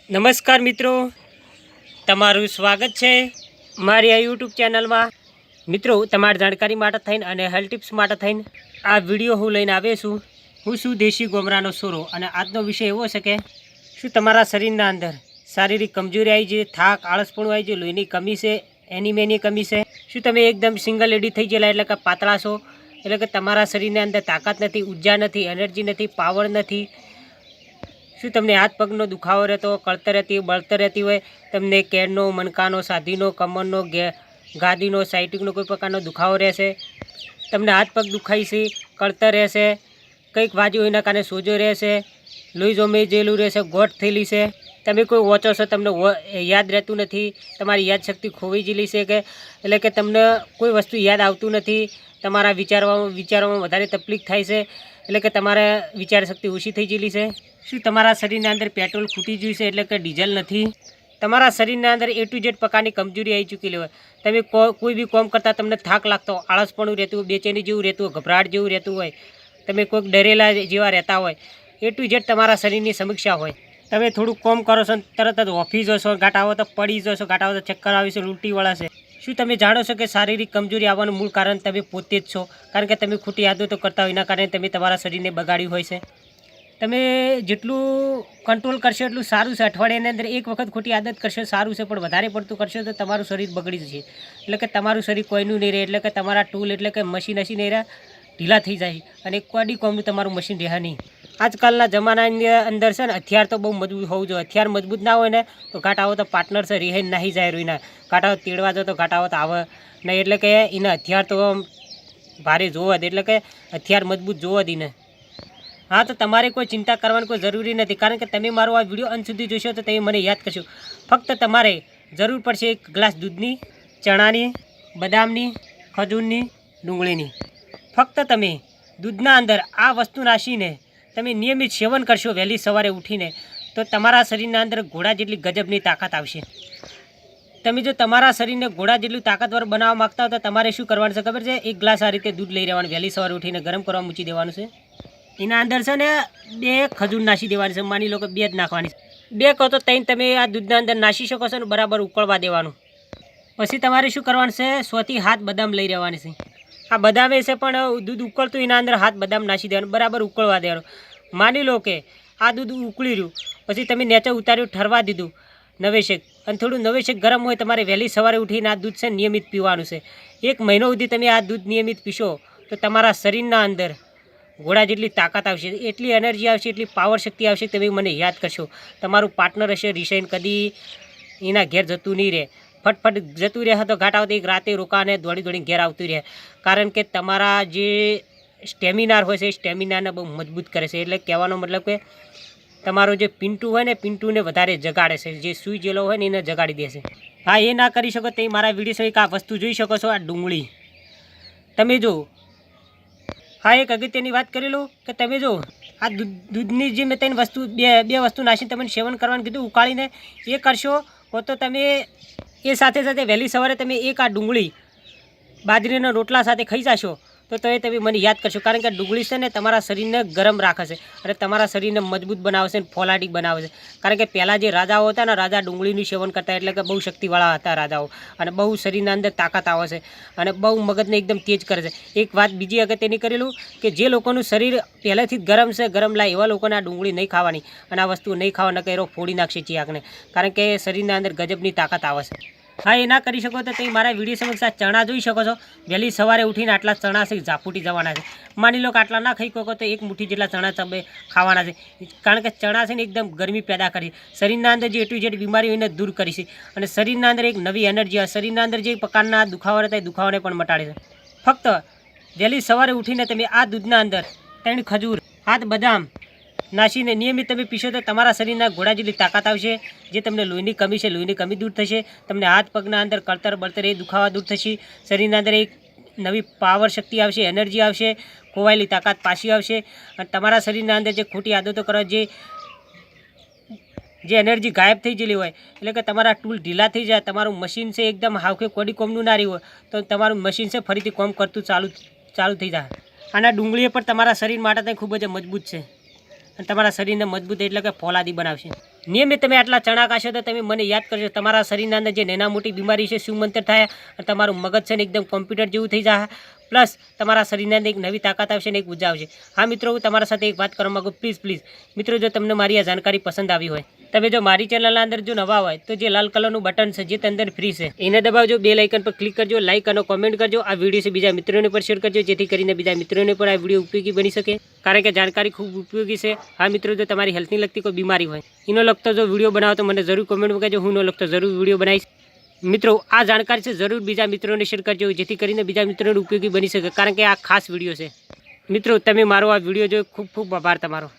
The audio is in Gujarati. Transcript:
નમસ્કાર મિત્રો, તમારું સ્વાગત છે મારી આ યુટ્યુબ ચેનલમાં। મિત્રો, તમારી જાણકારી માટે થઈને અને હેલ્થ ટિપ્સ માટે થઈને આ વિડીયો હું લઈને આવ્યો છું। હું છું દેશી ગોમરાનો સોરો અને આજનો વિષય એવો છે કે શું તમારા શરીરના અંદર શારીરિક કમજોરી આવી છે, થાક, આળસપણું આવી છે, લોહીની કમી છે, એનિમિયાની કમી છે, શું તમે એકદમ સિંગલ લેડી થઈ ગયેલા એટલે કે પાતળા છો, એટલે કે તમારા શરીરની અંદર તાકાત નથી, ઉર્જા નથી, એનર્જી નથી, પાવર નથી, શું તમને હાથ પગનો દુખાવો રહેતો, કળતર રહેતી, બળતર રહેતી હોય, તમને કેરનો, મણકાનો, સાધીનો, કમરનો, ગાદીનો, સાઇટિકનો કોઈ પ્રકારનો દુખાવો રહેશે, તમને હાથ પગ દુખાય છે, કળતર રહેશે, કંઈક વાગ્યું એના કારણે સોજો રહેશે, લોહી જમી જેલું રહેશે, ગોઠ થયેલી છે, તમે કોઈ વાંચો છો તમને યાદ રહેતું નથી, તમારી યાદશક્તિ ખોવાઈ ગયેલી છે કે એટલે કે તમને કોઈ વસ્તુ યાદ આવતું નથી, તમારા વિચારવામાં વધારે તકલીફ થાય છે, એટલે કે તમારે વિચાર શક્તિ ઓછી થઈ ગયેલી છે। શું તમારા શરીરના અંદર પેટ્રોલ ખૂટી ગયું છે એટલે કે ડીઝલ નથી? તમારા શરીરના અંદર A to Z પ્રકારની કમજોરી આવી ચૂકેલી હોય, તમે કોઈ બી કામ કરતાં તમને થાક લાગતો, આળસપણું રહેતું હોય, બેચેની જેવું રહેતું હોય, ગભરાટ જેવું રહેતું હોય, તમે કોઈક ડરેલા જેવા રહેતા હોય, A to Z તમારા શરીરની સમીક્ષા હોય, તમે થોડુંક કામ કરો છો તરત જ ઓફિસ જશો, ઘાટાવો તો પડી જશો, ઘાટાવો તો ચક્કર આવી છે, ઉલટી વળાશે। શું તમે જાણો છો કે શારીરિક કમજોરી આવવાનું મૂળ કારણ તમે પોતે જ છો? કારણ કે તમે ખોટી આદતો કરતા હોય, એના કારણે તમે તમારા શરીરને બગાડ્યું હોય છે। તમે જેટલું કંટ્રોલ કરશો એટલું સારું છે। અઠવાડિયાની અંદર એક વખત ખોટી આદત કરશો સારું છે, પણ વધારે પડતું કરશો તો તમારું શરીર બગડી જશે, એટલે કે તમારું શરીર કોઈનું નહીં રહે, એટલે કે તમારા ટૂલ એટલે કે મશીન નહીં રહ્યા, ઢીલા થઈ જાય અને કોડી કોમનું તમારું મશીન રહે નહીં। આજકાલના જમાનાની અંદર છે ને હથિયાર તો બહુ મજબૂત હોવું જોઈએ, હથિયાર મજબૂત ના હોય ને તો ઘાટાવો તો પાર્ટનર છે રિહાઈ નાહી જાય રોઈના, ઘાટાવો તેડવા જો તો ઘાટાવો તો આવે નહીં, એટલે કે એના હથિયાર તો ભારે જોવા દે, એટલે કે હથિયાર મજબૂત જોવા દઈને। હા, તો તમારે કોઈ ચિંતા કરવાની કોઈ જરૂરી નથી, કારણ કે તમે મારો આ વિડીયો અંત સુધી જોશો તો તમે મને યાદ કરશો। ફક્ત તમારે જરૂર પડશે એક ગ્લાસ દૂધની, ચણાની, બદામની, ખજૂરની, ડુંગળીની। ફક્ત તમે દૂધના અંદર આ વસ્તુ નાખીને તમે નિયમિત સેવન કરશો વહેલી સવારે ઉઠીને, તો તમારા શરીરના અંદર ઘોડા જેટલી ગજબની તાકાત આવશે। તમે જો તમારા શરીરને ઘોડા જેટલું તાકાતવર બનાવવા માગતા હો તો તમારે શું કરવાનું છે ખબર છે? એક ગ્લાસ આ રીતે દૂધ લઈ રહેવાનું, વહેલી સવારે ઉઠીને ગરમ કરવા મૂકી દેવાનું છે, એના અંદર છે ને 2 ખજૂર નાખી દેવાની છે, માની લો કે 2 જ નાખવાની છે, 2 કહો તો 3 તમે આ દૂધના અંદર નાખી શકો છો ને બરાબર ઉકળવા દેવાનું। પછી તમારે શું કરવાનું છે? 100 થી 7 બદામ લઈ રહેવાની છે, આ બદામે છે પણ દૂધ ઉકળતું એના અંદર 7 બદામ નાખી દેવાનું, બરાબર ઉકળવા દેવાનું। માની લો કે આ દૂધ ઉકળી રહ્યું, પછી તમે નીચે ઉતાર્યું, ઠરવા દીધું નવેશેક, અને થોડું નવેશેક ગરમ હોય, તમારે વહેલી સવારે ઉઠીને આ દૂધ છે નિયમિત પીવાનું છે। 1 મહિનો સુધી તમે આ દૂધ નિયમિત પીશો તો તમારા શરીરના અંદર ઘોડા જેટલી તાકાત આવશે, એટલી એનર્જી આવશે, એટલી પાવર શક્તિ આવશે, તમે મને યાદ કરશો। તમારું પાર્ટનર હશે રિસાઈન કદી એના ઘેર જતું નહીં રહે, ફટફટ જતું રહે તો ઘાટ આવતી એક રાતે રોકાને દોડીને ઘેર આવતું રહે, કારણ કે તમારા જે સ્ટેમિનાર હોય છે એ સ્ટેમિનાને બહુ મજબૂત કરે છે, એટલે કહેવાનો મતલબ કે તમારો જે પિન્ટુ હોય ને પિન્ટુને વધારે જગાડે છે, જે સૂઈ જેલો હોય ને એને જગાડી દેશે। હા, એ ના કરી શકો તો મારા વિડીયો એક આ વસ્તુ જોઈ શકો છો, આ ડુંગળી તમે જો। હા, એક અગત્યની વાત કરી લઉં કે તમે જો આ દૂધની જે મેં 3 વસ્તુ બે વસ્તુ નાખીને તમને સેવન કરવાનું કીધું ઉકાળીને, એ કરશો તો તમે એ સાથે સાથે વહેલી સવારે તમે એક આ ડુંગળી બાજરીના રોટલા સાથે ખાઈ જશો તો એ તમે મને યાદ કરશો, કારણ કે ડુંગળી છે ને તમારા શરીરને ગરમ રાખે છે અને તમારા શરીરને મજબૂત બનાવે છે, ફોલાટિક બનાવે છે, કારણ કે પહેલાં જે રાજાઓ હતા ને, રાજા ડુંગળીનું સેવન કરતા, એટલે કે બહુ શક્તિવાળા હતા રાજાઓ, અને બહુ શરીરના અંદર તાકાત આવે છે અને બહુ મગજને એકદમ તેજ કરે છે। એક વાત બીજી અગત્યની કરેલું કે જે લોકોનું શરીર પહેલેથી જ ગરમ છે, ગરમ લાય, એવા લોકોને આ ડુંગળી નહીં ખાવાની અને આ વસ્તુ નહીં ખાવા, નકર એરો ફોડી નાખશે ચિયાકને, કારણ કે શરીરના અંદર ગજબની તાકાત આવે છે। હા, એ ના કરી શકો તો તમે મારા વિડીયો સમક્ષ આ ચણા જોઈ શકો છો, વહેલી સવારે ઉઠીને આટલા ચણા છે ઝાપૂટી જવાના છે, માની લો કે આટલા ના ખાઈ શકો તો 1 મુઠ્ઠી જેટલા ચણા તમે ખાવાના છે, કારણ કે ચણા છે ને એકદમ ગરમી પેદા કરી, શરીરના અંદર જે A to Z બીમારી હોય એને દૂર કરી છે અને શરીરના અંદર એક નવી એનર્જી આવે, શરીરના અંદર જે પ્રકારના દુખાવા રહેતા એ દુખાવાને પણ મટાડે છે। ફક્ત વહેલી સવારે ઉઠીને તમે આ દૂધના અંદર 3 ખજૂર, 7 બદામ નાખીને નિયમિત તમે પીશો તો તમારા શરીરના ઘોડા જેટલી તાકાત આવશે, જે તમને લોહીની કમી છે લોહીની કમી દૂર થશે, તમને હાથ પગના અંદર કળતર બળતર એ દુખાવા દૂર થશે, શરીરના અંદર એક નવી પાવર શક્તિ આવશે, એનર્જી આવશે, ખોવાયેલી તાકાત પાછી આવશે, અને તમારા શરીરના અંદર જે ખોટી આદતો કરો, જે એનર્જી ગાયબ થઈ ગયેલી હોય, એટલે કે તમારા ટૂલ ઢીલા થઈ જાય, તમારું મશીન છે એકદમ હાવખે કોડી કોમનું ના રહ્યું હોય તો તમારું મશીન છે ફરીથી કોમ કરતું ચાલુ થઈ જાય। અને ડુંગળી પણ તમારા શરીર માટે ખૂબ જ મજબૂત છે અને તમારા શરીરને મજબૂત એટલે કે ફોલાદી બનાવશે। નિયમિત તમે આટલા ચણા ખાશો તો તમે મને યાદ કરજો, તમારા શરીરના અંદર જે નાના મોટી બીમારી છે શું મંતર થાય અને તમારું મગજ છે ને એકદમ કોમ્પ્યુટર જેવું થઈ જાય, પ્લસ તમારા શરીરના અંદર એક નવી તાકાત આવશે ને એક ઉર્જા આવશે. હા મિત્રો, હું તમારા સાથે એક વાત કરવા માગું, પ્લીઝ મિત્રો, જો તમને મારી આ જાણકારી પસંદ આવી હોય, તમે જો મારી ચેનલના અંદર જો નવા હોય તો જે લાલ કલરનું બટન છે જે અંદર ફ્રી છે એને દબાવજો, બેલ આઇકન પર ક્લિક કરજો, લાઇક અને કોમેન્ટ કરજો. આ વિડીયો છે બીજા મિત્રોને પણ શેર કરજો, જેથી કરીને બીજા મિત્રોને પણ આ વિડીયો ઉપયોગી બની શકે, કારણ કે જાણકારી ખૂબ ઉપયોગી છે. હા મિત્રો, જો તમારી હેલ્થની લગતી કોઈ બીમારી હોય એનો લગતો જો વિડીયો બનાવો તો મને જરૂર કોમેન્ટ કહેજો, હું નો લગતો જરૂર વિડીયો બનાવીશ. મિત્રો, આ જાણકારી છે જરૂર બીજા મિત્રોને શેર કરજો, જેથી કરીને બીજા મિત્રોને ઉપયોગી બની શકે, કારણ કે આ ખાસ વિડીયો છે. મિત્રો, તમે મારો આ વિડીયો જોયો ખૂબ ખૂબ આભાર તમારો.